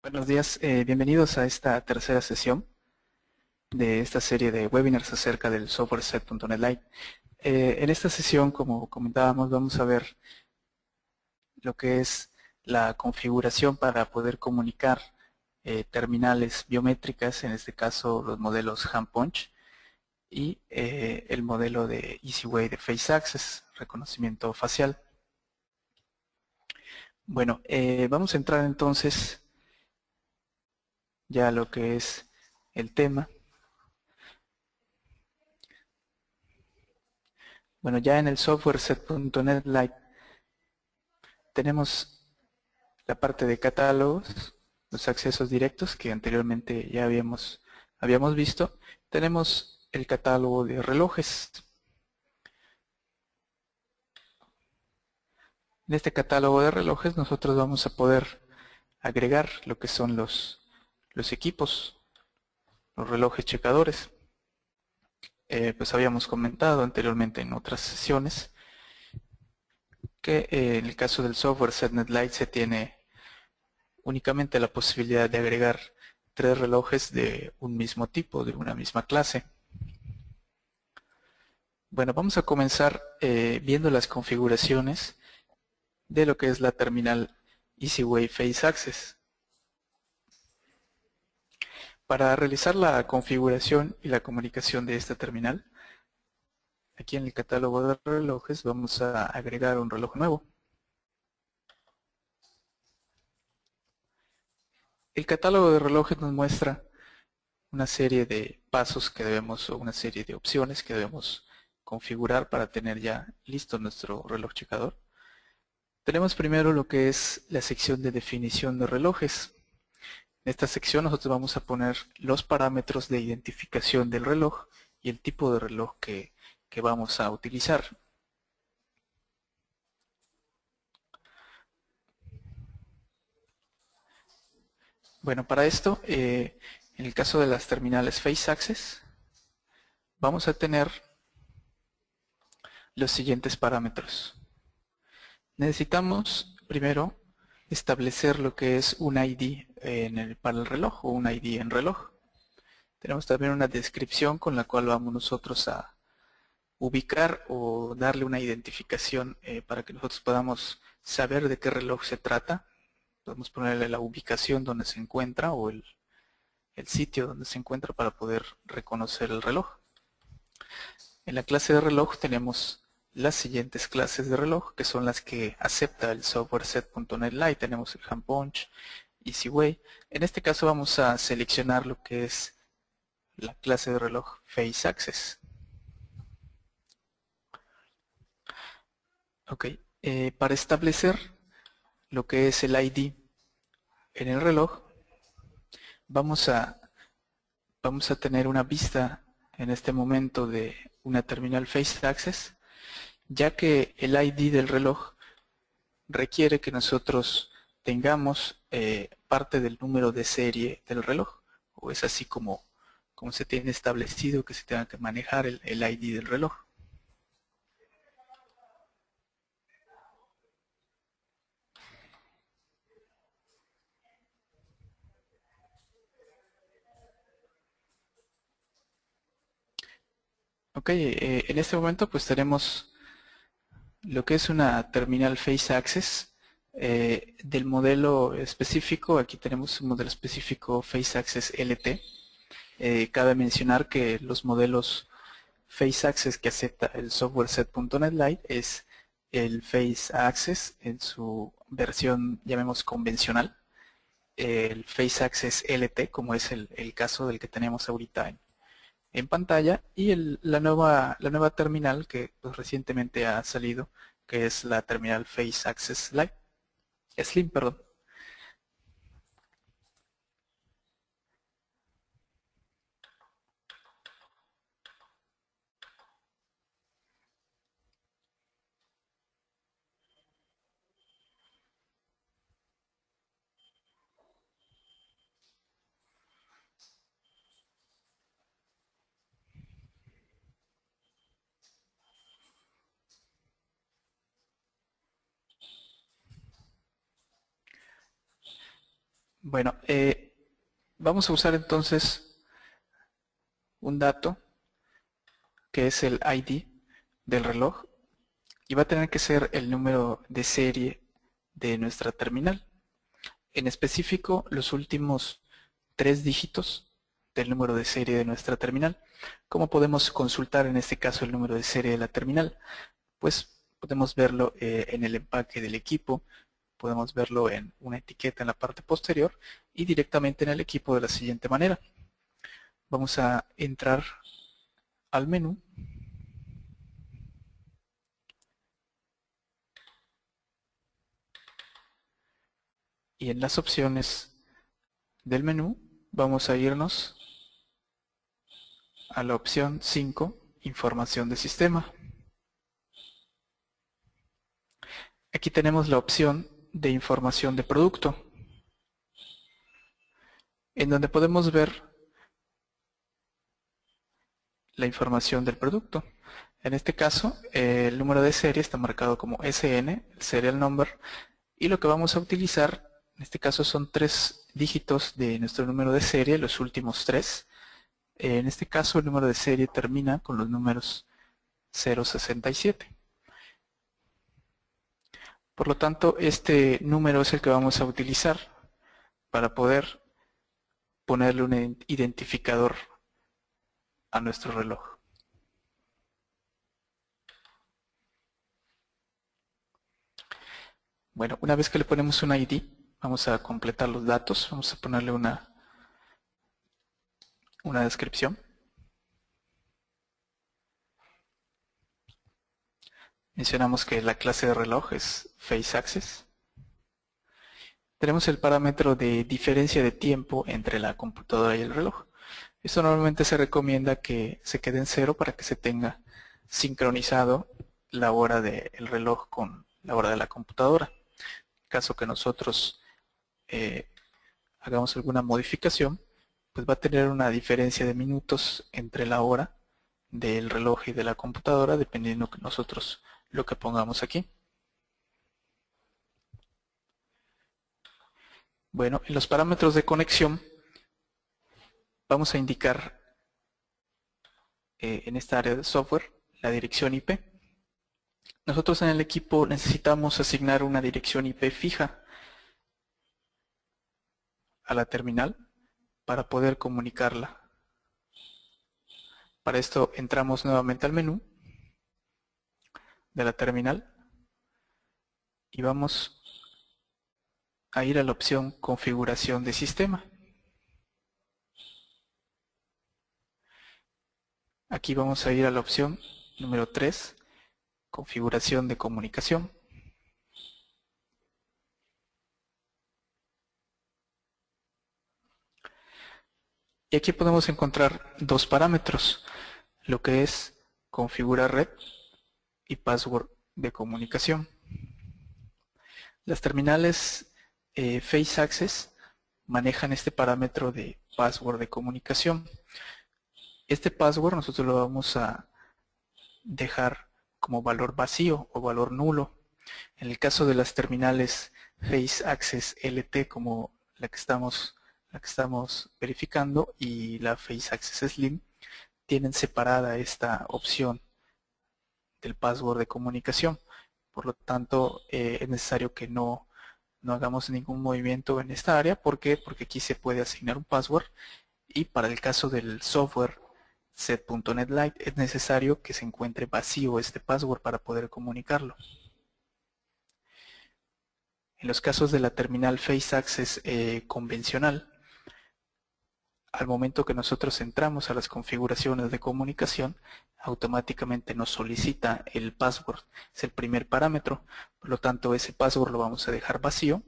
Buenos días, bienvenidos a esta tercera sesión de esta serie de webinars acerca del software set.NET Lite. En esta sesión, como comentábamos, vamos a ver lo que es la configuración para poder comunicar terminales biométricas, en este caso los modelos HandPunch y el modelo de EasyWay de Face Access, reconocimiento facial. Bueno, vamos a entrar entonces ya a lo que es el tema. Bueno, ya en el software set.NET Lite tenemos la parte de catálogos, los accesos directos que anteriormente ya habíamos visto. Tenemos el catálogo de relojes. En este catálogo de relojes nosotros vamos a poder agregar lo que son los equipos, los relojes checadores. Pues habíamos comentado anteriormente en otras sesiones que en el caso del software set.NET Lite se tiene únicamente la posibilidad de agregar 3 relojes de un mismo tipo, de una misma clase. Bueno, vamos a comenzar viendo las configuraciones de lo que es la terminal EasyWay Face Access. Para realizar la configuración y la comunicación de esta terminal, aquí en el catálogo de relojes vamos a agregar un reloj nuevo. El catálogo de relojes nos muestra una serie de pasos que debemos, o una serie de opciones que debemos configurar para tener ya listo nuestro reloj checador. Tenemos primero lo que es la sección de definición de relojes. En esta sección nosotros vamos a poner los parámetros de identificación del reloj y el tipo de reloj que vamos a utilizar. Bueno, para esto, en el caso de las terminales Face Access, vamos a tener los siguientes parámetros. Necesitamos primero establecer lo que es un ID para el reloj o un ID en reloj. Tenemos también una descripción con la cual vamos nosotros a ubicar o darle una identificación para que nosotros podamos saber de qué reloj se trata. Podemos ponerle la ubicación donde se encuentra o el sitio donde se encuentra para poder reconocer el reloj. En la clase de reloj tenemos las siguientes clases de reloj, que son las que acepta el software set.NET Lite. Tenemos el HandPunch, EasyWay. En este caso vamos a seleccionar lo que es la clase de reloj Face Access. Ok, para establecer lo que es el ID en el reloj, vamos a tener una vista en este momento de una terminal Face Access, ya que el ID del reloj requiere que nosotros tengamos parte del número de serie del reloj, o es así como se tiene establecido que se tenga que manejar el ID del reloj. Ok, en este momento pues tenemos lo que es una terminal Face Access del modelo específico. Aquí tenemos un modelo específico Face Access LT. Cabe mencionar que los modelos Face Access que acepta el software set.NET Lite es el Face Access en su versión, llamemos convencional, el Face Access LT, como es el caso del que tenemos ahorita en pantalla, y la nueva terminal que pues, recientemente ha salido, que es la terminal Face Access Lite, Slim, perdón. Bueno, vamos a usar entonces un dato que es el ID del reloj y va a tener que ser el número de serie de nuestra terminal. En específico, los últimos 3 dígitos del número de serie de nuestra terminal. ¿Cómo podemos consultar en este caso el número de serie de la terminal? Pues podemos verlo en el empaque del equipo, podemos verlo en una etiqueta en la parte posterior y directamente en el equipo de la siguiente manera. Vamos a entrar al menú y en las opciones del menú vamos a irnos a la opción 5, información de sistema. Aquí tenemos la opción de información de producto, en donde podemos ver la información del producto. En este caso, el número de serie está marcado como SN, el serial number, y lo que vamos a utilizar, en este caso son 3 dígitos de nuestro número de serie, los últimos 3. En este caso, el número de serie termina con los números 067. Por lo tanto, este número es el que vamos a utilizar para poder ponerle un identificador a nuestro reloj. Bueno, una vez que le ponemos un ID, vamos a completar los datos, vamos a ponerle una descripción. Mencionamos que la clase de reloj es FaceAccess. Tenemos el parámetro de diferencia de tiempo entre la computadora y el reloj. Esto normalmente se recomienda que se quede en 0 para que se tenga sincronizado la hora del reloj con la hora de la computadora. En caso que nosotros hagamos alguna modificación, pues va a tener una diferencia de minutos entre la hora del reloj y de la computadora, dependiendo que nosotros lo que pongamos aquí. Bueno, en los parámetros de conexión vamos a indicar en esta área de software la dirección IP. Nosotros en el equipo necesitamos asignar una dirección IP fija a la terminal para poder comunicarla. Para esto entramos nuevamente al menú de la terminal y vamos a ir a la opción configuración de sistema. Aquí vamos a ir a la opción número 3, configuración de comunicación. Y aquí podemos encontrar 2 parámetros, lo que es configurar red y password de comunicación. Las terminales FaceAccess manejan este parámetro de password de comunicación. Este password nosotros lo vamos a dejar como valor vacío o valor nulo. En el caso de las terminales FaceAccess LT como la que estamos verificando y la FaceAccess Slim, tienen separada esta opción del password de comunicación. Por lo tanto, es necesario que no hagamos ningún movimiento en esta área. ¿Por qué? Porque aquí se puede asignar un password y para el caso del software set.NET Lite es necesario que se encuentre vacío este password para poder comunicarlo. En los casos de la terminal FaceAccess convencional, al momento que nosotros entramos a las configuraciones de comunicación, automáticamente nos solicita el password, es el primer parámetro, por lo tanto ese password lo vamos a dejar vacío.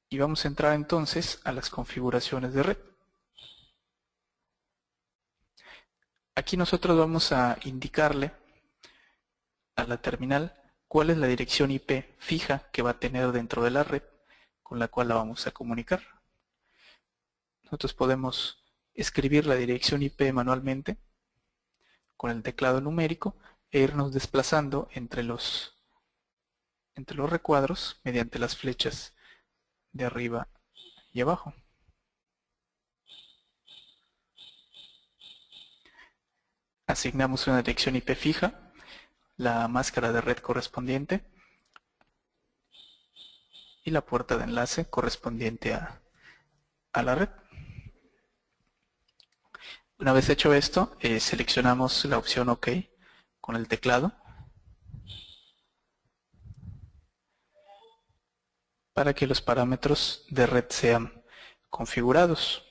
Y vamos a entrar entonces a las configuraciones de red. Aquí nosotros vamos a indicarle a la terminal cuál es la dirección IP fija que va a tener dentro de la red con la cual la vamos a comunicar. Nosotros podemos escribir la dirección IP manualmente con el teclado numérico e irnos desplazando entre los recuadros mediante las flechas de arriba y abajo. Asignamos una dirección IP fija, la máscara de red correspondiente y la puerta de enlace correspondiente a la red. Una vez hecho esto, seleccionamos la opción OK con el teclado para que los parámetros de red sean configurados.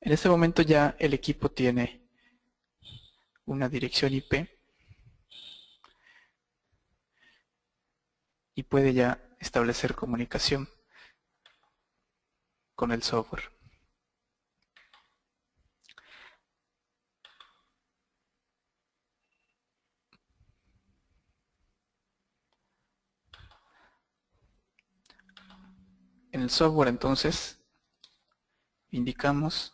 En este momento ya el equipo tiene una dirección IP y puede ya establecer comunicación con el software. En el software entonces indicamos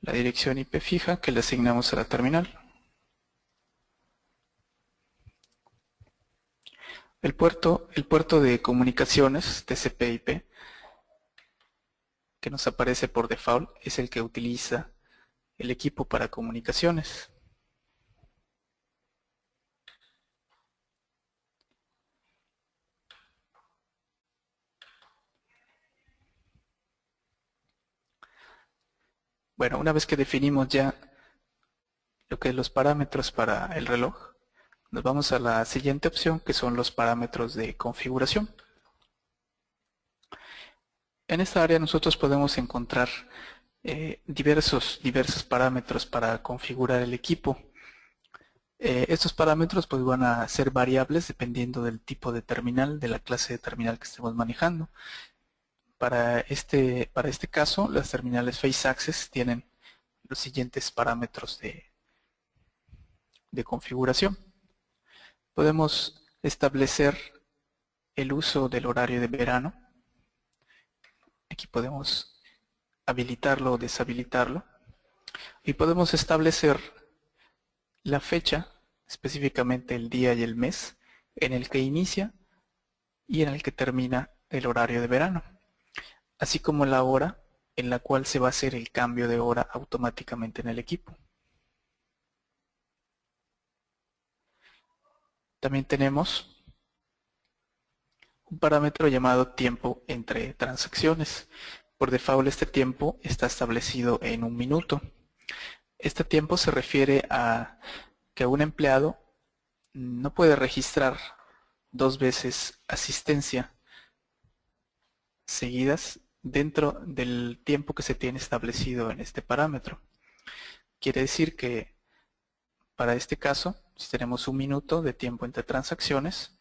la dirección IP fija que le asignamos a la terminal. El puerto de comunicaciones TCP/IP que nos aparece por default es el que utiliza el equipo para comunicaciones. Bueno, una vez que definimos ya lo que es los parámetros para el reloj, nos vamos a la siguiente opción, que son los parámetros de configuración. En esta área nosotros podemos encontrar diversos parámetros para configurar el equipo. Estos parámetros pues van a ser variables dependiendo del tipo de terminal, de la clase de terminal que estemos manejando. Para este caso, las terminales Face Access tienen los siguientes parámetros de configuración. Podemos establecer el uso del horario de verano. Aquí podemos habilitarlo o deshabilitarlo. Y podemos establecer la fecha, específicamente el día y el mes, en el que inicia y en el que termina el horario de verano, así como la hora en la cual se va a hacer el cambio de hora automáticamente en el equipo. También tenemos un parámetro llamado tiempo entre transacciones. Por default este tiempo está establecido en 1 minuto. Este tiempo se refiere a que un empleado no puede registrar 2 veces asistencia seguidas dentro del tiempo que se tiene establecido en este parámetro. Quiere decir que para este caso, si tenemos 1 minuto de tiempo entre transacciones,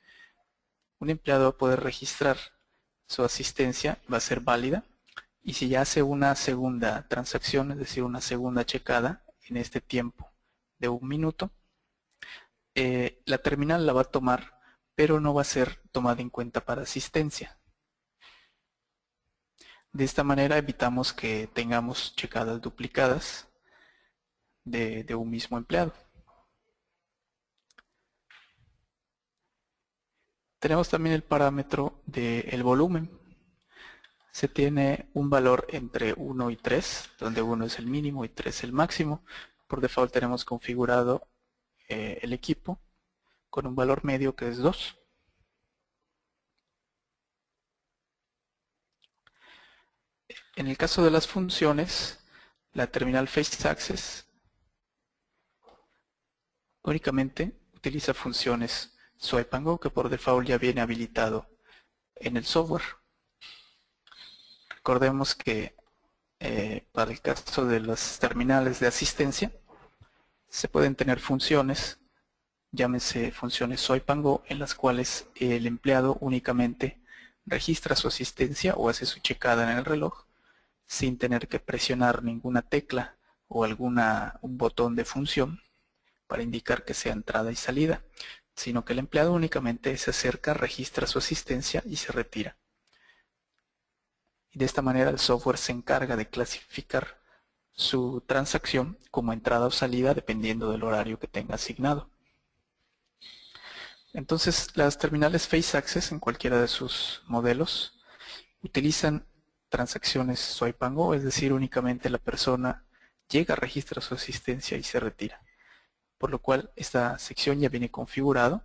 un empleado va a poder registrar su asistencia, va a ser válida, y si ya hace una segunda transacción, es decir, una segunda checada en este tiempo de 1 minuto, la terminal la va a tomar, pero no va a ser tomada en cuenta para asistencia. De esta manera evitamos que tengamos checadas duplicadas de un mismo empleado. Tenemos también el parámetro del volumen. Se tiene un valor entre 1 y 3, donde 1 es el mínimo y 3 el máximo. Por default tenemos configurado el equipo con un valor medio que es 2. En el caso de las funciones, la terminal Face Access únicamente utiliza funciones Swipe and Go, que por default ya viene habilitado en el software. Recordemos que para el caso de las terminales de asistencia se pueden tener funciones, llámese funciones Swipe and Go, en las cuales el empleado únicamente registra su asistencia o hace su checada en el reloj sin tener que presionar ninguna tecla o un botón de función para indicar que sea entrada y salida, sino que el empleado únicamente se acerca, registra su asistencia y se retira. Y de esta manera el software se encarga de clasificar su transacción como entrada o salida dependiendo del horario que tenga asignado. Entonces, las terminales Face Access en cualquiera de sus modelos utilizan transacciones Swipe and Go, es decir, únicamente la persona llega, registra su asistencia y se retira. Por lo cual, esta sección ya viene configurado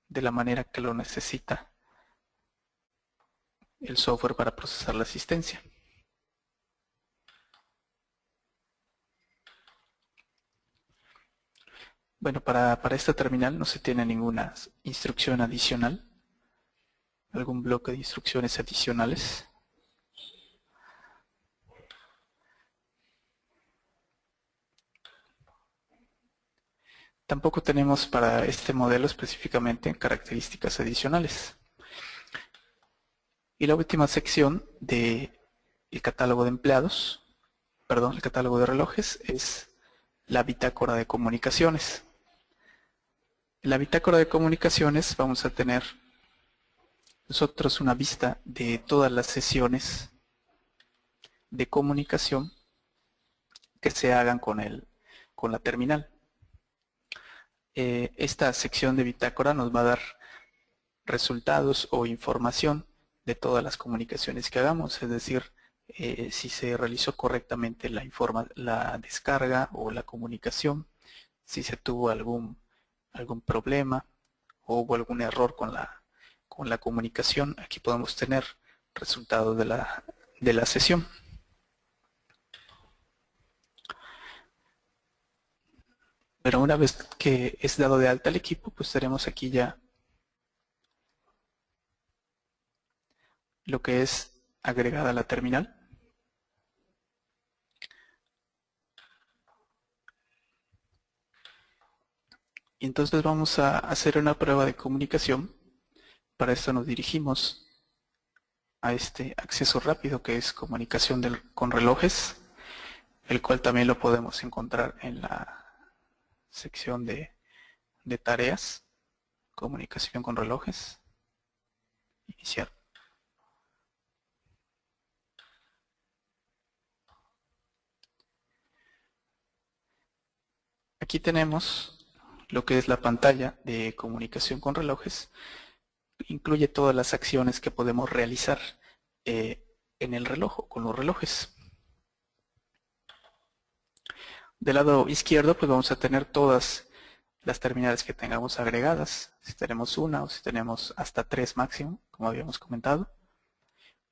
de la manera que lo necesita el software para procesar la asistencia. Bueno, para esta terminal no se tiene ninguna instrucción adicional, algún bloque de instrucciones adicionales. Tampoco tenemos para este modelo específicamente características adicionales. Y la última sección del catálogo de empleados, perdón, el catálogo de relojes, es la bitácora de comunicaciones. En la bitácora de comunicaciones vamos a tener nosotros una vista de todas las sesiones de comunicación que se hagan con la terminal. Esta sección de bitácora nos va a dar resultados o información de todas las comunicaciones que hagamos, es decir, si se realizó correctamente la descarga o la comunicación, si se tuvo algún problema o hubo algún error con la comunicación. Aquí podemos tener resultados de la sesión. Pero una vez que es dado de alta el equipo, pues tenemos aquí ya lo que es agregada a la terminal. Y entonces vamos a hacer una prueba de comunicación. Para esto nos dirigimos a este acceso rápido que es comunicación con relojes, el cual también lo podemos encontrar en la sección de tareas, comunicación con relojes, iniciar. Aquí tenemos lo que es la pantalla de comunicación con relojes. Incluye todas las acciones que podemos realizar en el reloj o con los relojes. Del lado izquierdo pues vamos a tener todas las terminales que tengamos agregadas, si tenemos una o si tenemos hasta 3 máximo, como habíamos comentado.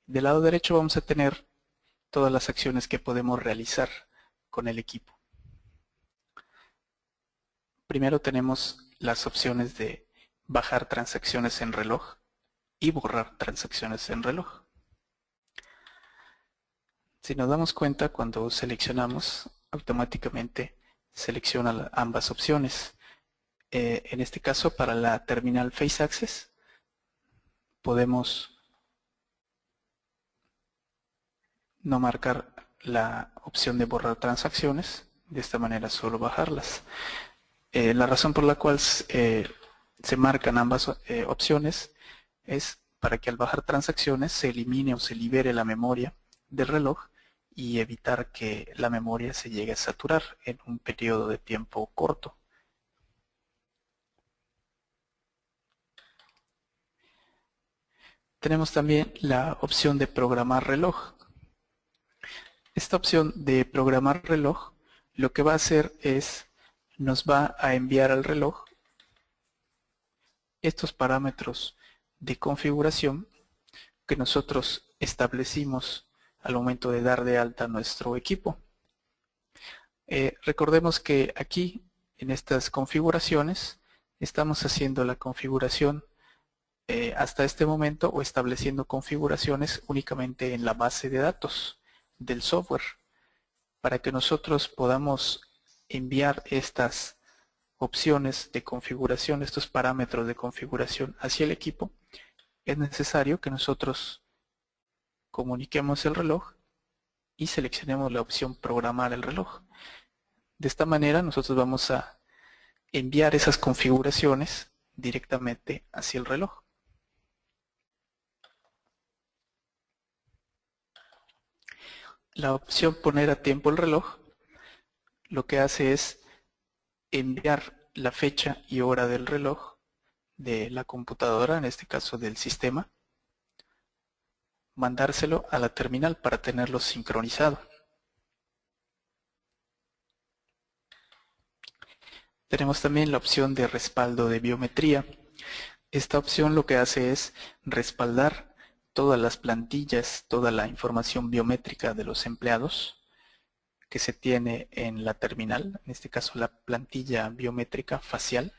Del lado derecho vamos a tener todas las acciones que podemos realizar con el equipo. Primero tenemos las opciones de bajar transacciones en reloj y borrar transacciones en reloj. Si nos damos cuenta, cuando seleccionamos, automáticamente selecciona ambas opciones. En este caso, para la terminal Face Access, podemos no marcar la opción de borrar transacciones, de esta manera solo bajarlas. La razón por la cual se marcan ambas opciones es para que al bajar transacciones se elimine o se libere la memoria del reloj y evitar que la memoria se llegue a saturar en un periodo de tiempo corto. Tenemos también la opción de programar reloj. Esta opción de programar reloj lo que va a hacer es nos va a enviar al reloj estos parámetros de configuración que nosotros establecimos al momento de dar de alta nuestro equipo. Recordemos que aquí en estas configuraciones estamos haciendo la configuración hasta este momento o estableciendo configuraciones únicamente en la base de datos del software. Para que nosotros podamos enviar estas opciones de configuración, estos parámetros de configuración hacia el equipo, es necesario que nosotros comuniquemos el reloj y seleccionemos la opción programar el reloj. De esta manera nosotros vamos a enviar esas configuraciones directamente hacia el reloj. La opción poner a tiempo el reloj lo que hace es enviar la fecha y hora del reloj de la computadora, en este caso del sistema, mandárselo a la terminal para tenerlo sincronizado. Tenemos también la opción de respaldo de biometría. Esta opción lo que hace es respaldar todas las plantillas, toda la información biométrica de los empleados que se tiene en la terminal, en este caso la plantilla biométrica facial,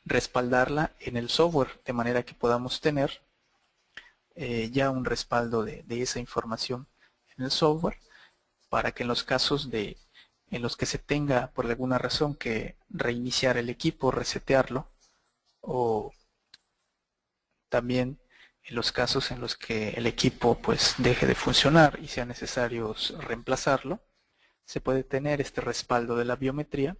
respaldarla en el software de manera que podamos tener ya un respaldo de esa información en el software para que en los casos en los que se tenga por alguna razón que reiniciar el equipo, resetearlo, o también en los casos en los que el equipo pues deje de funcionar y sea necesario reemplazarlo, se puede tener este respaldo de la biometría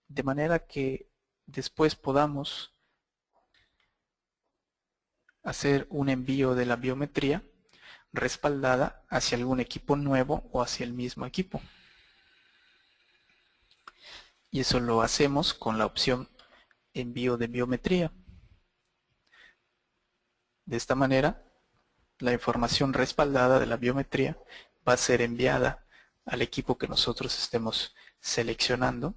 de manera que después podamos hacer un envío de la biometría respaldada hacia algún equipo nuevo o hacia el mismo equipo. Y eso lo hacemos con la opción envío de biometría. De esta manera, la información respaldada de la biometría va a ser enviada al equipo que nosotros estemos seleccionando,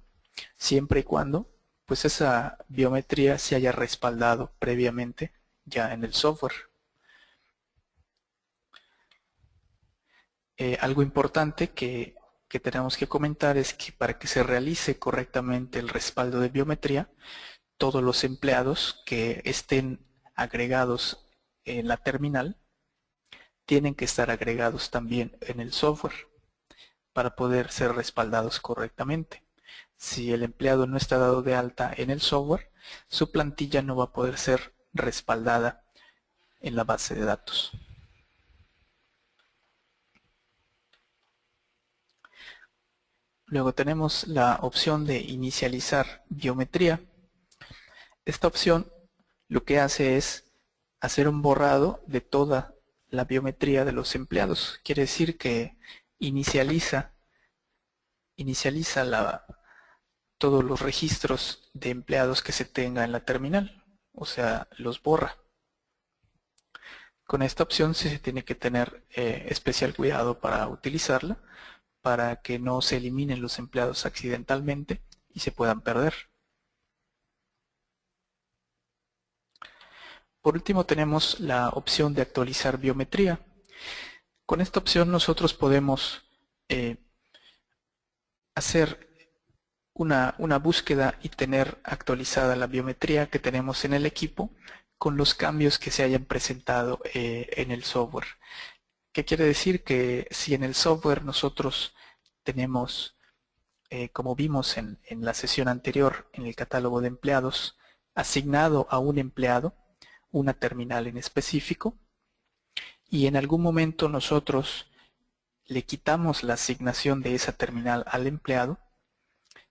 siempre y cuando pues esa biometría se haya respaldado previamente ya en el software. Algo importante que tenemos que comentar es que para que se realice correctamente el respaldo de biometría, todos los empleados que estén agregados en la terminal tienen que estar agregados también en el software para poder ser respaldados correctamente. Si el empleado no está dado de alta en el software, su plantilla no va a poder ser respaldada en la base de datos. Luego tenemos la opción de inicializar biometría. Esta opción lo que hace es hacer un borrado de toda la biometría de los empleados. Quiere decir que inicializa todos los registros de empleados que se tenga en la terminal, o sea, los borra. Con esta opción sí se tiene que tener especial cuidado para utilizarla, para que no se eliminen los empleados accidentalmente y se puedan perder. Por último tenemos la opción de actualizar biometría. Con esta opción nosotros podemos hacer una búsqueda y tener actualizada la biometría que tenemos en el equipo con los cambios que se hayan presentado en el software. ¿Qué quiere decir? Que si en el software nosotros tenemos, como vimos en la sesión anterior, en el catálogo de empleados, asignado a un empleado una terminal en específico, y en algún momento nosotros le quitamos la asignación de esa terminal al empleado,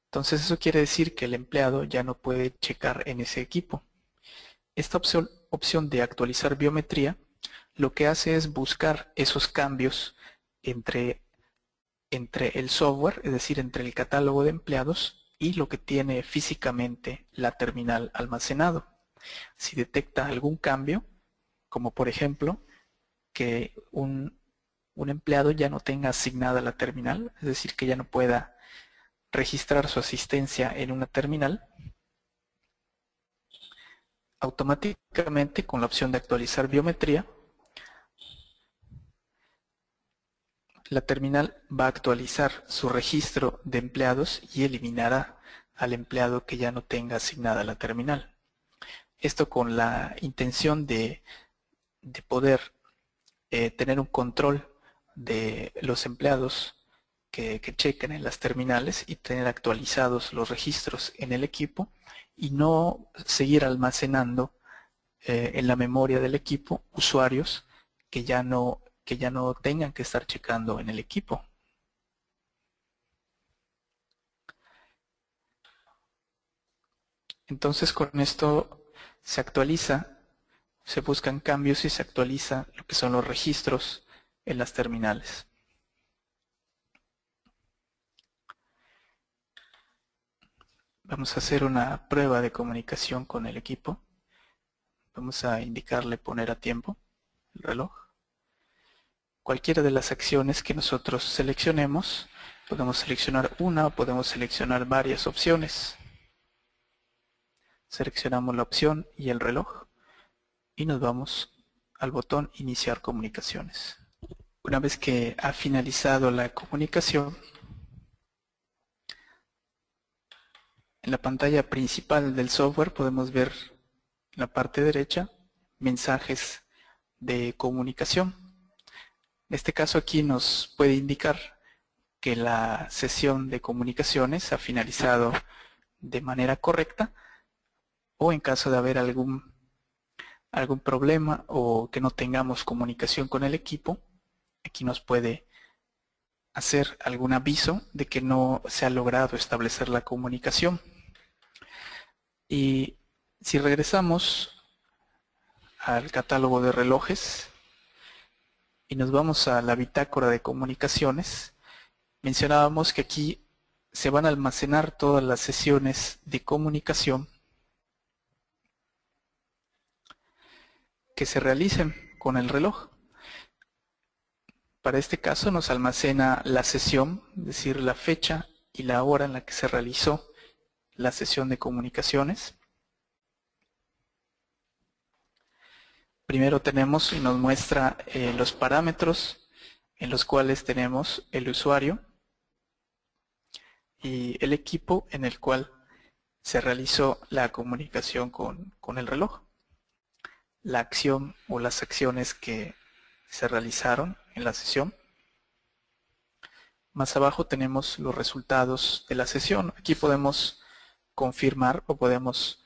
entonces eso quiere decir que el empleado ya no puede checar en ese equipo. Esta opción de actualizar biometría lo que hace es buscar esos cambios entre el software, es decir, entre el catálogo de empleados y lo que tiene físicamente la terminal almacenado. Si detecta algún cambio, como por ejemplo que un empleado ya no tenga asignada la terminal, es decir, que ya no pueda registrar su asistencia en una terminal, automáticamente con la opción de actualizar biometría, la terminal va a actualizar su registro de empleados y eliminará al empleado que ya no tenga asignada la terminal. Esto con la intención de poder tener un control de los empleados que chequen en las terminales y tener actualizados los registros en el equipo y no seguir almacenando en la memoria del equipo usuarios que ya no tengan que estar checando en el equipo. Entonces con esto se actualiza, se buscan cambios y se actualiza lo que son los registros en las terminales. Vamos a hacer una prueba de comunicación con el equipo. Vamos a indicarle poner a tiempo el reloj. Cualquiera de las acciones que nosotros seleccionemos, podemos seleccionar una o podemos seleccionar varias opciones. Seleccionamos la opción y el reloj y nos vamos al botón Iniciar comunicaciones. Una vez que ha finalizado la comunicación, en la pantalla principal del software podemos ver en la parte derecha mensajes de comunicación. En este caso aquí nos puede indicar que la sesión de comunicaciones ha finalizado de manera correcta, o en caso de haber algún problema o que no tengamos comunicación con el equipo, aquí nos puede hacer algún aviso de que no se ha logrado establecer la comunicación. Y si regresamos al catálogo de relojes y nos vamos a la bitácora de comunicaciones, mencionábamos que aquí se van a almacenar todas las sesiones de comunicación que se realicen con el reloj. Para este caso nos almacena la sesión, es decir, la fecha y la hora en la que se realizó la sesión de comunicaciones. Primero tenemos y nos muestra los parámetros en los cuales tenemos el usuario y el equipo en el cual se realizó la comunicación con el reloj. La acción o las acciones que se realizaron en la sesión. Más abajo tenemos los resultados de la sesión. Aquí podemos confirmar o podemos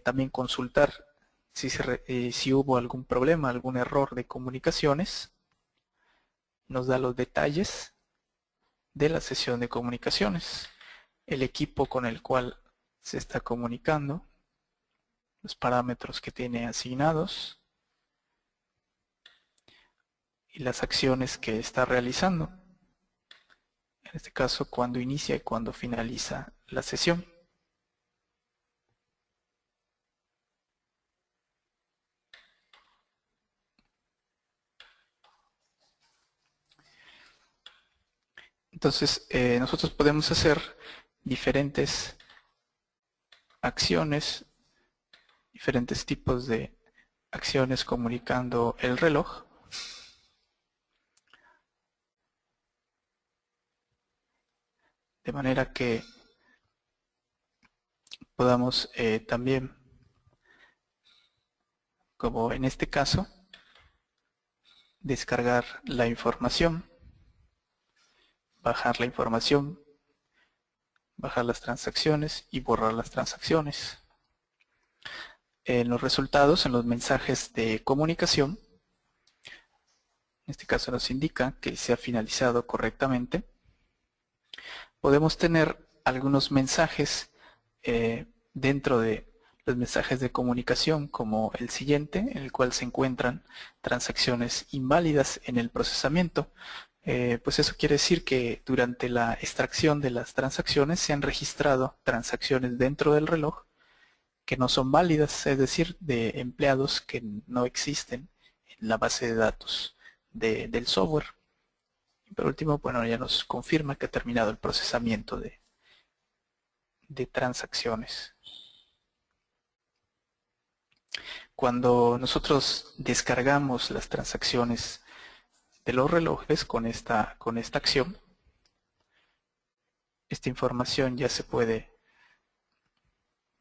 también consultar si hubo algún problema, algún error de comunicaciones. Nos da los detalles de la sesión de comunicaciones, el equipo con el cual se está comunicando, los parámetros que tiene asignados y las acciones que está realizando. En este caso, cuando inicia y cuando finaliza la sesión. Entonces, nosotros podemos hacer diferentes acciones, diferentes tipos de acciones comunicando el reloj. De manera que podamos también, como en este caso, descargar la información, bajar la información, bajar las transacciones y borrar las transacciones. En los resultados, en los mensajes de comunicación, en este caso nos indica que se ha finalizado correctamente. Podemos tener algunos mensajes dentro de los mensajes de comunicación, como el siguiente, en el cual se encuentran transacciones inválidas en el procesamiento. Pues eso quiere decir que durante la extracción de las transacciones se han registrado transacciones dentro del reloj que no son válidas, es decir, de empleados que no existen en la base de datos del software. Y por último, bueno, ya nos confirma que ha terminado el procesamiento de transacciones. Cuando nosotros descargamos las transacciones de los relojes con esta acción, esta información ya se puede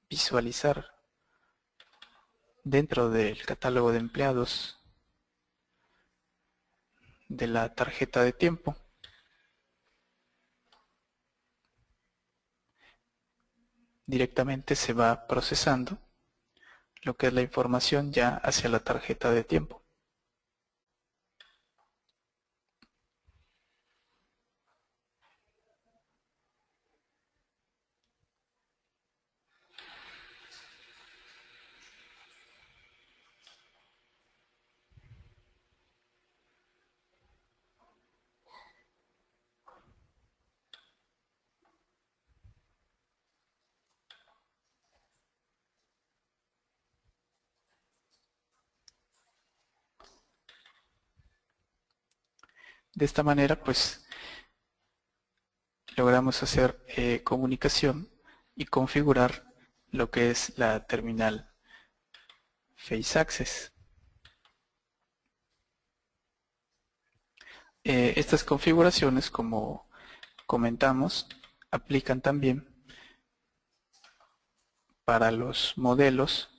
visualizar dentro del catálogo de empleados de la tarjeta de tiempo. Directamente se va procesando lo que es la información ya hacia la tarjeta de tiempo. De esta manera pues logramos hacer comunicación y configurar lo que es la terminal Face Access. Estas configuraciones, como comentamos, aplican también para los modelos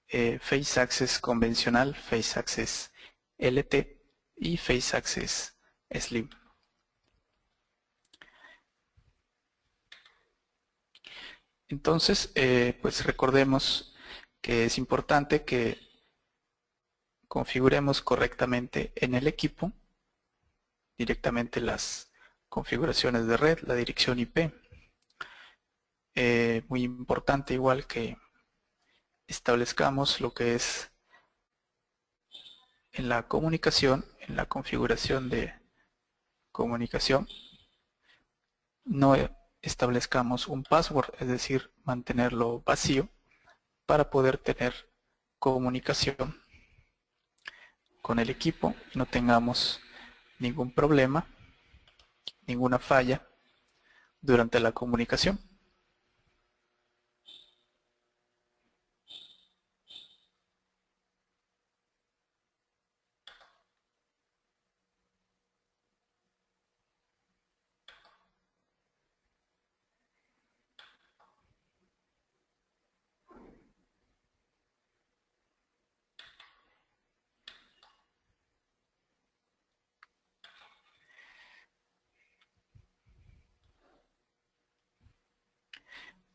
Face Access convencional, Face Access LT y Face Access Slim. Entonces, pues recordemos que es importante que configuremos correctamente en el equipo directamente las configuraciones de red, la dirección IP. Muy importante igual que establezcamos lo que es en la comunicación, en la configuración de comunicación, no establezcamos un password, es decir, mantenerlo vacío para poder tener comunicación con el equipo y no tengamos ningún problema, ninguna falla durante la comunicación.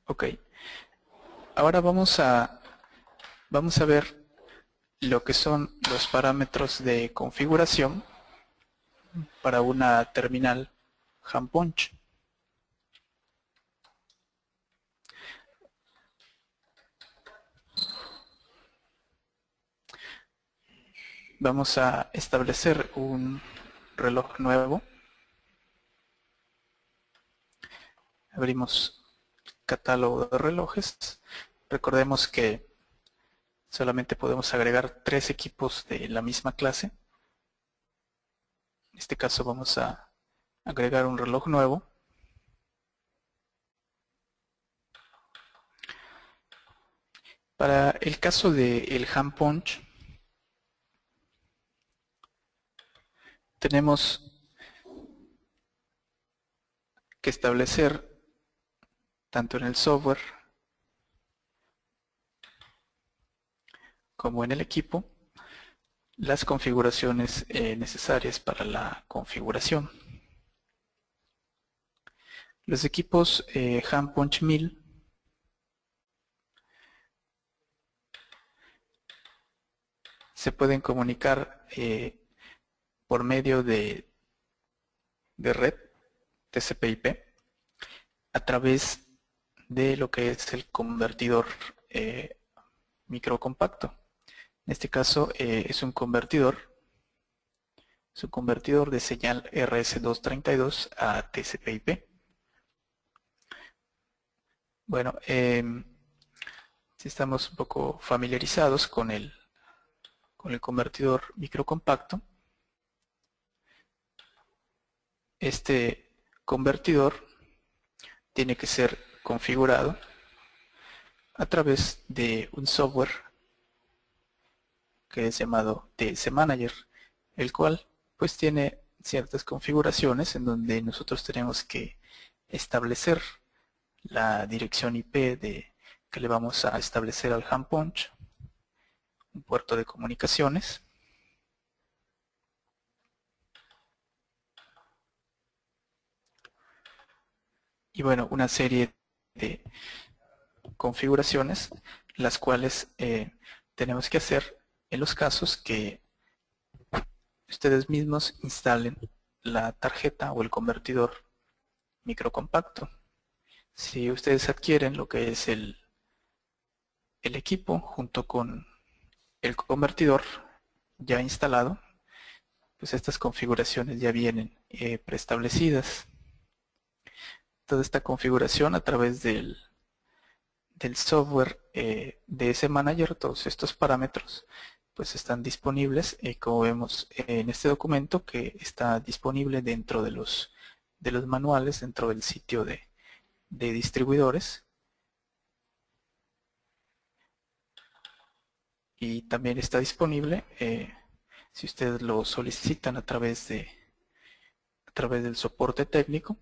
Ok, ahora vamos a ver lo que son los parámetros de configuración para una terminal handpunch. Vamos a establecer un reloj nuevo. Abrimos catálogo de relojes. Recordemos que solamente podemos agregar 3 equipos de la misma clase. En este caso vamos a agregar un reloj nuevo. Para el caso del handpunch, tenemos que establecer tanto en el software como en el equipo las configuraciones necesarias para la configuración. Los equipos handpunch 1000 se pueden comunicar por medio de red TCP/IP a través de lo que es el convertidor microcompacto. En este caso es un convertidor de señal RS232 a TCP/IP. Bueno, si estamos un poco familiarizados con el convertidor microcompacto, este convertidor tiene que ser configurado a través de un software que es llamado TS Manager, el cual pues tiene ciertas configuraciones en donde nosotros tenemos que establecer la dirección IP que le vamos a establecer al handpunch, un puerto de comunicaciones, y bueno, una serie de configuraciones las cuales tenemos que hacer en los casos que ustedes mismos instalen la tarjeta o el convertidor microcompacto. Si ustedes adquieren lo que es el equipo junto con el convertidor ya instalado, pues estas configuraciones ya vienen preestablecidas. Toda esta configuración a través del software DS Manager, todos estos parámetros pues están disponibles, como vemos en este documento, que está disponible dentro de los manuales, dentro del sitio de distribuidores. Y también está disponible si ustedes lo solicitan a través del soporte técnico.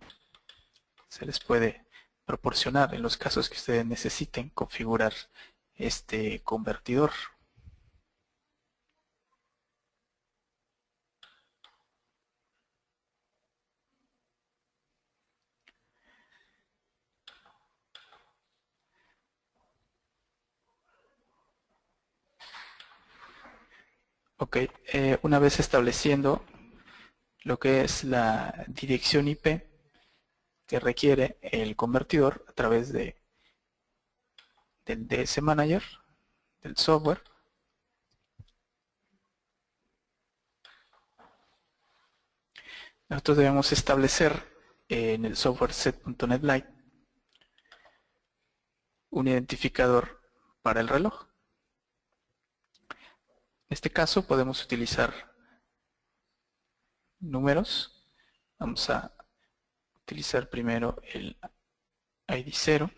Se les puede proporcionar en los casos que ustedes necesiten configurar este convertidor. Ok, una vez estableciendo lo que es la dirección IP que requiere el convertidor a través del DS Manager, del software, nosotros debemos establecer en el software set.net Lite un identificador para el reloj. En este caso podemos utilizar números. Vamos a utilizar primero el ID 0.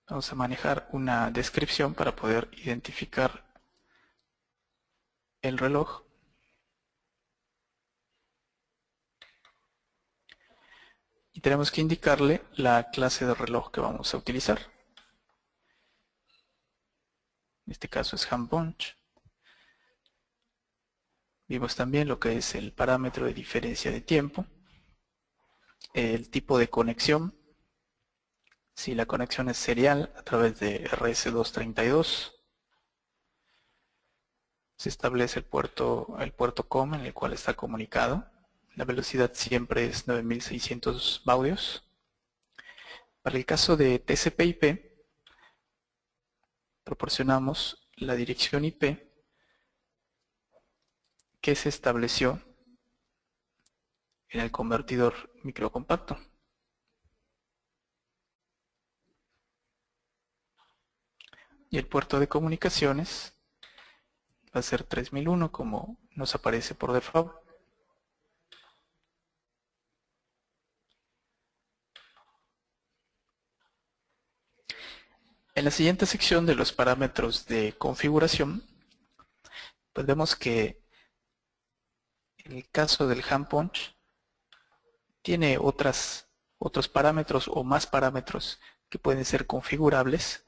Vamos a manejar una descripción para poder identificar el reloj. Y tenemos que indicarle la clase de reloj que vamos a utilizar. En este caso es hand punch. Vimos también lo que es el parámetro de diferencia de tiempo, el tipo de conexión, si la conexión es serial a través de RS232, se establece el puerto COM en el cual está comunicado, la velocidad siempre es 9600 baudios. Para el caso de TCP/IP, proporcionamos la dirección IP que se estableció en el convertidor microcompacto. Y el puerto de comunicaciones va a ser 3001 como nos aparece por default. En la siguiente sección de los parámetros de configuración, pues vemos que en el caso del hand punch tiene otros parámetros o más parámetros que pueden ser configurables,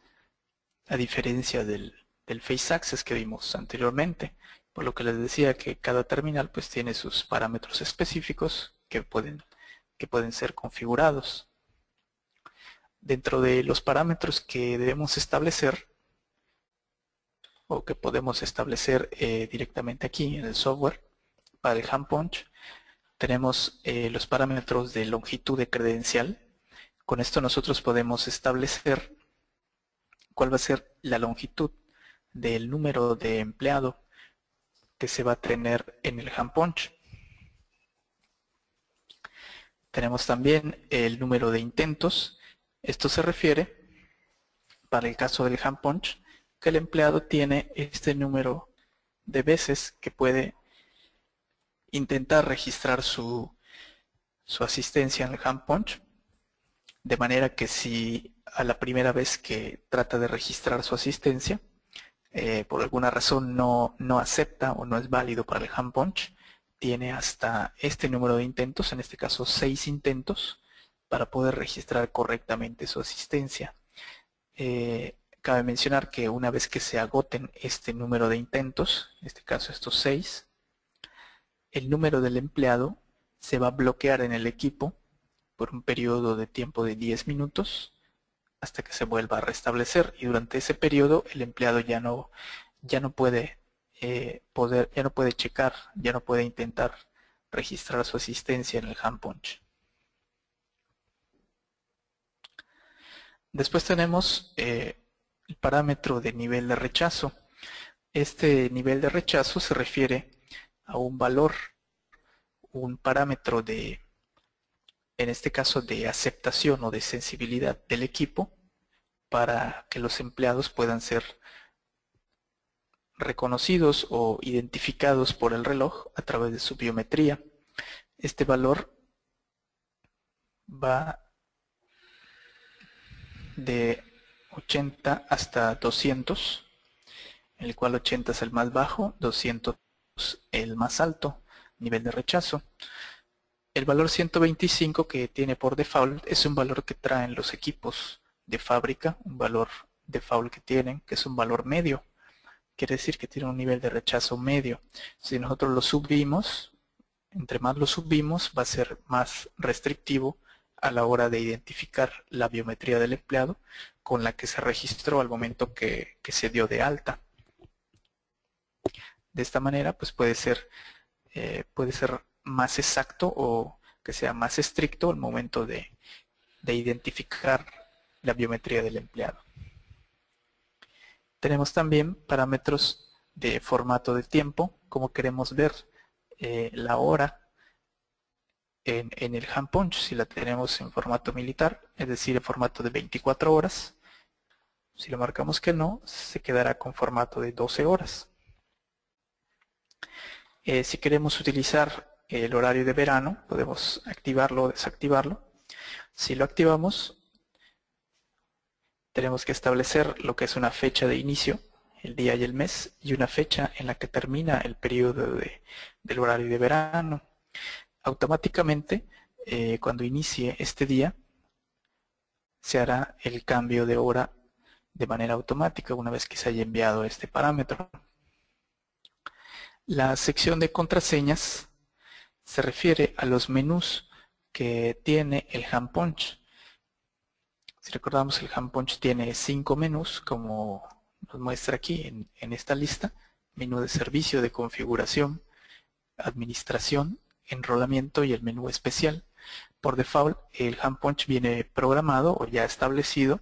a diferencia del Face Access que vimos anteriormente, por lo que les decía que cada terminal pues tiene sus parámetros específicos que pueden ser configurados. Dentro de los parámetros que debemos establecer o que podemos establecer directamente aquí en el software para el hand punch, tenemos los parámetros de longitud de credencial. Con esto nosotros podemos establecer cuál va a ser la longitud del número de empleado que se va a tener en el hand punch. Tenemos también el número de intentos. Esto se refiere, para el caso del hand punch, que el empleado tiene este número de veces que puede intentar registrar su asistencia en el hand punch, de manera que si a la primera vez que trata de registrar su asistencia, por alguna razón no acepta o no es válido para el hand punch, tiene hasta este número de intentos, en este caso 6 intentos, para poder registrar correctamente su asistencia. Cabe mencionar que una vez que se agoten este número de intentos, en este caso estos 6, el número del empleado se va a bloquear en el equipo por un periodo de tiempo de 10 minutos hasta que se vuelva a restablecer, y durante ese periodo el empleado ya no puede checar, ya no puede intentar registrar su asistencia en el hand punch. Después tenemos el parámetro de nivel de rechazo. Este nivel de rechazo se refiere a un valor, un parámetro en este caso de aceptación o de sensibilidad del equipo para que los empleados puedan ser reconocidos o identificados por el reloj a través de su biometría. Este valor va de 80 hasta 200, en el cual 80 es el más bajo, 200 el más alto nivel de rechazo. El valor 125 que tiene por default es un valor que traen los equipos de fábrica, un valor default que tienen, que es un valor medio. Quiere decir que tiene un nivel de rechazo medio. Si nosotros lo subimos, entre más lo subimos, va a ser más restrictivo a la hora de identificar la biometría del empleado con la que se registró al momento que se dio de alta. De esta manera, pues puede ser más exacto o que sea más estricto al momento de identificar la biometría del empleado. Tenemos también parámetros de formato de tiempo, como queremos ver la hora en el hand punch, si la tenemos en formato militar, es decir, en formato de 24 horas. Si le marcamos que no, se quedará con formato de 12 horas. Si queremos utilizar el horario de verano, podemos activarlo o desactivarlo. Si lo activamos, tenemos que establecer lo que es una fecha de inicio, el día y el mes, y una fecha en la que termina el periodo del horario de verano. Automáticamente, cuando inicie este día, se hará el cambio de hora de manera automática una vez que se haya enviado este parámetro. La sección de contraseñas se refiere a los menús que tiene el hand punch. Si recordamos, el hand punch tiene 5 menús, como nos muestra aquí en esta lista: menú de servicio, de configuración, administración, enrolamiento y el menú especial. Por default, el hand punch viene programado o ya establecido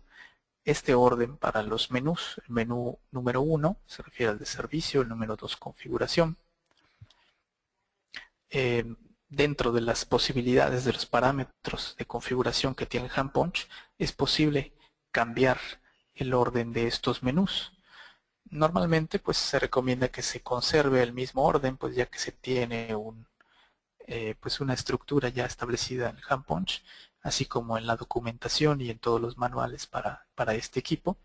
este orden para los menús. El menú número 1 se refiere al de servicio, el número 2 configuración. Dentro de las posibilidades de los parámetros de configuración que tiene el hand punch, es posible cambiar el orden de estos menús. Normalmente pues se recomienda que se conserve el mismo orden, pues ya que se tiene una estructura ya establecida en el hand punch, así como en la documentación y en todos los manuales para este equipo,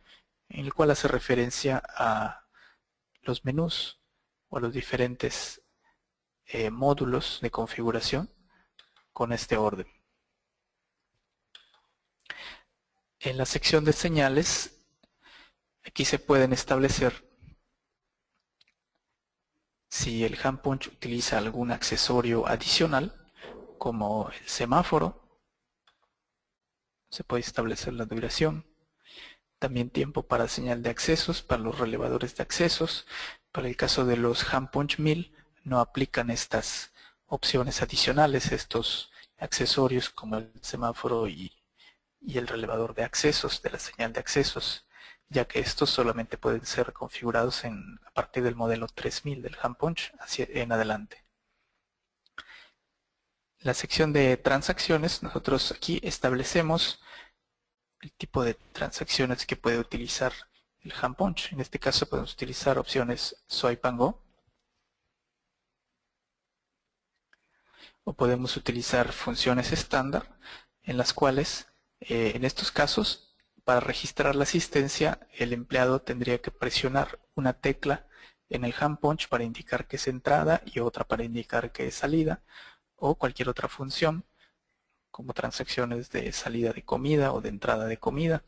en el cual hace referencia a los menús o a los diferentes módulos de configuración con este orden. En la sección de señales, aquí se pueden establecer si el hand punch utiliza algún accesorio adicional, como el semáforo. Se puede establecer la duración, también tiempo para señal de accesos, para los relevadores de accesos. Para el caso de los hand punch 1000 no aplican estas opciones adicionales, estos accesorios como el semáforo y el relevador de accesos, de la señal de accesos, ya que estos solamente pueden ser configurados a partir del modelo 3000 del hand punch en adelante. La sección de transacciones, nosotros aquí establecemos el tipo de transacciones que puede utilizar el hand punch. En este caso podemos utilizar opciones Swipe and Go, o podemos utilizar funciones estándar, en las cuales en estos casos, para registrar la asistencia, el empleado tendría que presionar una tecla en el hand punch para indicar que es entrada y otra para indicar que es salida, o cualquier otra función como transacciones de salida de comida o de entrada de comida.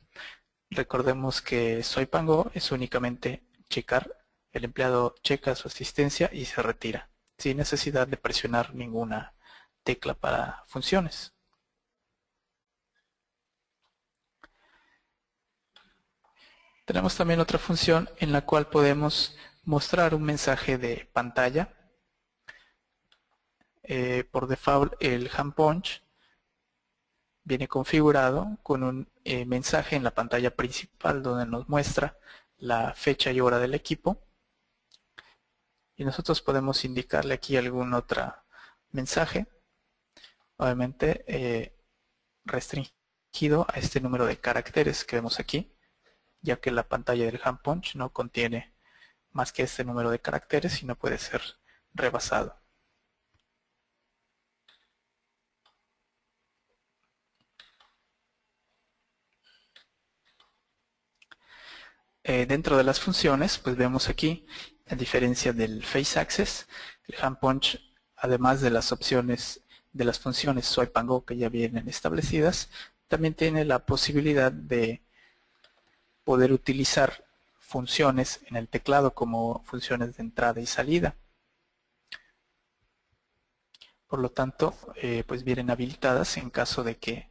Recordemos que Swipe and Go es únicamente checar, el empleado checa su asistencia y se retira, sin necesidad de presionar ninguna tecla para funciones. Tenemos también otra función en la cual podemos mostrar un mensaje de pantalla. Por default, el hand punch viene configurado con un mensaje en la pantalla principal donde nos muestra la fecha y hora del equipo, y nosotros podemos indicarle aquí algún otro mensaje, obviamente restringido a este número de caracteres que vemos aquí. ya que la pantalla del hand punch no contiene más que este número de caracteres y no puede ser rebasado. Dentro de las funciones, pues vemos aquí, a diferencia del Face Access, el hand punch, además de las opciones de las funciones Swipe and Go que ya vienen establecidas, también tiene la posibilidad de poder utilizar funciones en el teclado como funciones de entrada y salida. Por lo tanto, pues vienen habilitadas en caso de que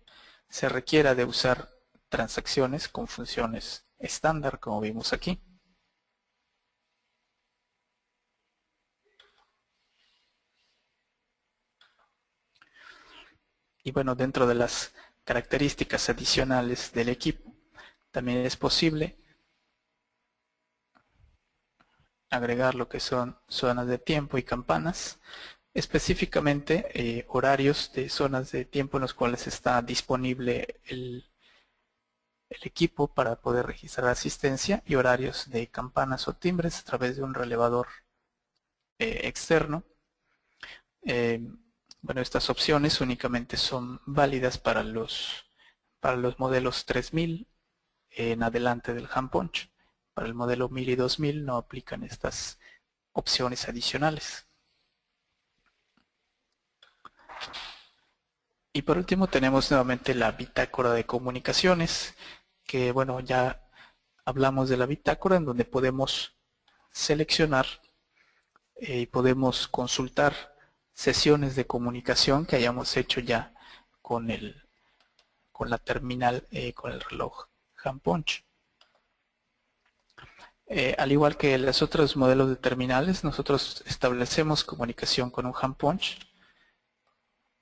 se requiera de usar transacciones con funciones estándar, como vimos aquí. Y bueno, dentro de las características adicionales del equipo, también es posible agregar lo que son zonas de tiempo y campanas, específicamente horarios de zonas de tiempo en los cuales está disponible el equipo para poder registrar asistencia, y horarios de campanas o timbres a través de un relevador externo. Bueno, estas opciones únicamente son válidas para los modelos 3000 en adelante del hand punch. Para el modelo 1000 y 2000 no aplican estas opciones adicionales. Y por último tenemos nuevamente la bitácora de comunicaciones, que bueno, ya hablamos de la bitácora, en donde podemos seleccionar y podemos consultar sesiones de comunicación que hayamos hecho ya con la terminal, con el reloj hand punch. Al igual que los otros modelos de terminales, nosotros establecemos comunicación con un hand punch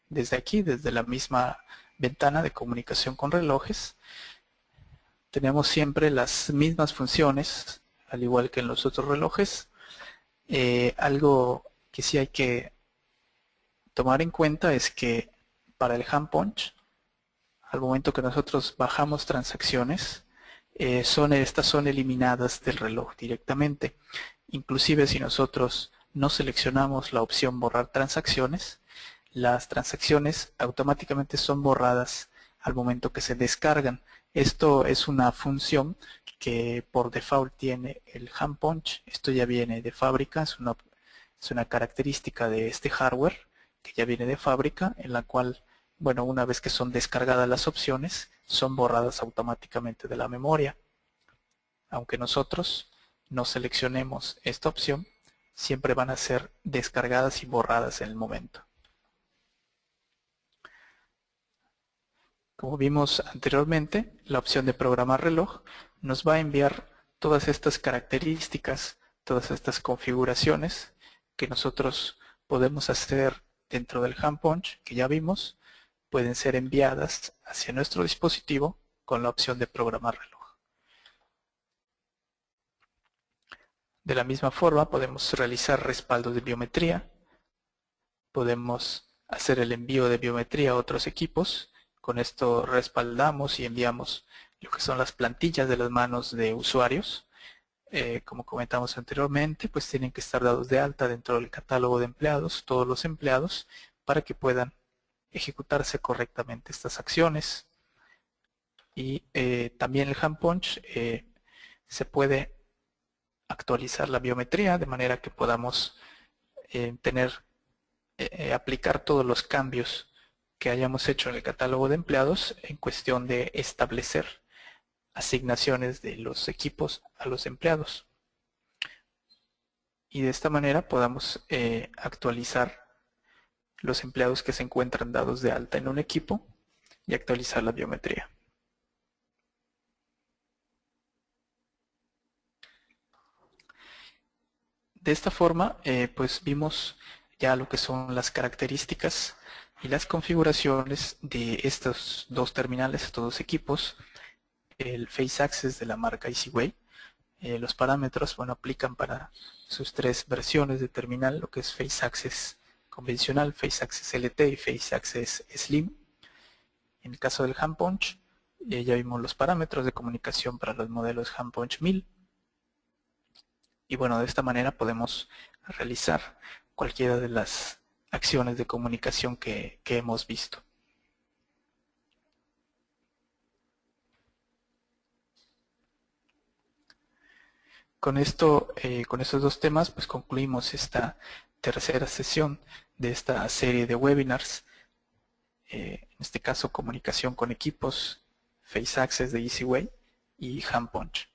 desde aquí, desde la misma ventana de comunicación con relojes. Tenemos siempre las mismas funciones, al igual que en los otros relojes. Algo que sí hay que tomar en cuenta es que para el hand punch, al momento que nosotros bajamos transacciones, estas son eliminadas del reloj directamente. Inclusive si nosotros no seleccionamos la opción borrar transacciones, las transacciones automáticamente son borradas al momento que se descargan. Esto es una función que por default tiene el hand punch. Esto ya viene de fábrica, es una característica de este hardware que ya viene de fábrica, en la cual, bueno, una vez que son descargadas las opciones, son borradas automáticamente de la memoria. Aunque nosotros no seleccionemos esta opción, siempre van a ser descargadas y borradas en el momento. Como vimos anteriormente, la opción de programar reloj nos va a enviar todas estas características, todas estas configuraciones que nosotros podemos hacer dentro del hand punch, que ya vimos, pueden ser enviadas hacia nuestro dispositivo con la opción de programar reloj. De la misma forma podemos realizar respaldos de biometría, podemos hacer el envío de biometría a otros equipos. Con esto respaldamos y enviamos lo que son las plantillas de las manos de usuarios. Como comentamos anteriormente, pues tienen que estar dados de alta dentro del catálogo de empleados, todos los empleados, para que puedan ejecutarse correctamente estas acciones. Y también el hand punch se puede actualizar la biometría de manera que podamos aplicar todos los cambios que hayamos hecho en el catálogo de empleados en cuestión de establecer asignaciones de los equipos a los empleados. Y de esta manera podamos actualizar los empleados que se encuentran dados de alta en un equipo y actualizar la biometría. De esta forma, pues vimos ya lo que son las características y las configuraciones de estos dos terminales, estos dos equipos. El Face Access de la marca EasyWay. Los parámetros, bueno, aplican para sus tres versiones de terminal, lo que es Face Access convencional, Face Access LT y Face Access Slim. En el caso del hand punch, Ya vimos los parámetros de comunicación para los modelos HandPunch 1000. Y bueno, de esta manera podemos realizar cualquiera de las acciones de comunicación que hemos visto. Con esto, con estos dos temas, pues concluimos esta tercera sesión de esta serie de webinars. En este caso, comunicación con equipos, Face Access de EasyWay y HandPunch.